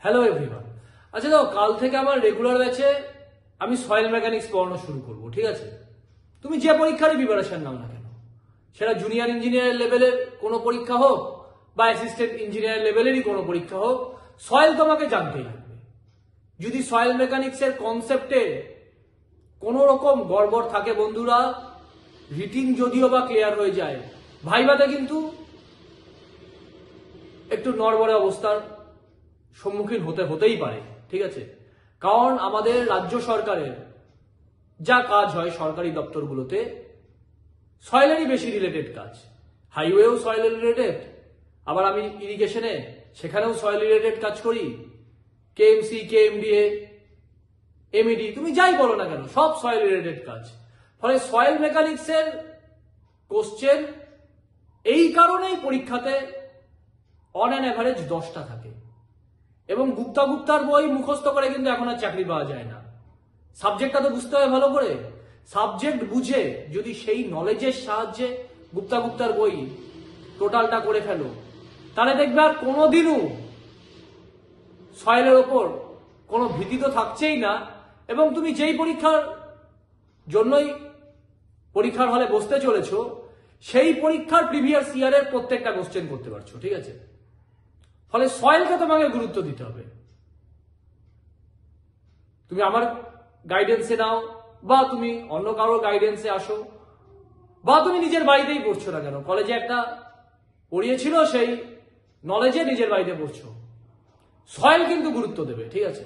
Hello everyone. আচ্ছা দাও, কাল থেকে আমার রেগুলার ব্যাচে আমি সয়েল মেকানিক্স পড়ানো শুরু করব, ঠিক আছে? তুমি যে পরীক্ষারই প্রিপারেশন নাও না কেন, সেটা জুনিয়র ইঞ্জিনিয়ার লেভেলের কোনো পরীক্ষা হোক বা অ্যাসিস্ট্যান্ট ইঞ্জিনিয়ার লেভেলেরই কোনো পরীক্ষা হোক, সয়েল তোমাকে জানতেই লাগবে। যদি সয়েল মেকানিক্সের কনসেপ্টে কোনো রকম গড়বড় থাকে বন্ধুরা, রিটিং যদিও বা ক্লিয়ার হয়ে যায়, ভাইভাতে কিন্তু একটু নড়বড়ে অবস্থার সম্মুখীন হতেই পারে, ঠিক আছে? কারণ আমাদের রাজ্য সরকারের যা কাজ হয় সরকারি দপ্তরগুলোতে সয়েলেরই বেশি রিলেটেড কাজ। হাইওয়েও সয়েল রিলেটেড, আবার আমি ইরিগেশনে সেখানেও সয়েল রিলেটেড কাজ করি, কেএমসি, কেএমডিএ, এমইডি, তুমি যাই বলো না কেন সব সয়েল রিলেটেড কাজ। ফলে সয়েল মেকানিক্সের কোশ্চেন এই কারণেই পরীক্ষাতে অন অ্যান অ্যাভারেজ 10টা থাকে। এবং গুপ্তার বই মুখস্থ করে কিন্তু এখন আর চাকরি পাওয়া যায় না। সাবজেক্টটা তো বুঝতে হবে ভালো করে। সাবজেক্ট বুঝে যদি সেই নলেজের সাহায্যে গুপ্তার বই টোটালটা করে ফেলো, তাহলে দেখবে আর কোনোদিনও সয়েলের ওপর কোনো ভীতি তো থাকছেই না। এবং তুমি যেই পরীক্ষার জন্যই পরীক্ষার হলে বসতে চলেছো, সেই পরীক্ষার প্রিভিয়াস ইয়ারের প্রত্যেকটা কোশ্চেন করতে পারছো, ঠিক আছে? ফলে সয়েলকে তোমাকে গুরুত্ব দিতে হবে। তুমি আমার গাইডেন্সে নাও, বা তুমি অন্য কারোর গাইডেন্সে আসো, বা তুমি নিজের বাড়িতেই পড়ছো না কেন, কলেজে একটা পড়িয়েছিল সেই নলেজে নিজের বাড়িতে পড়ছো, সয়েল কিন্তু গুরুত্ব দেবে, ঠিক আছে?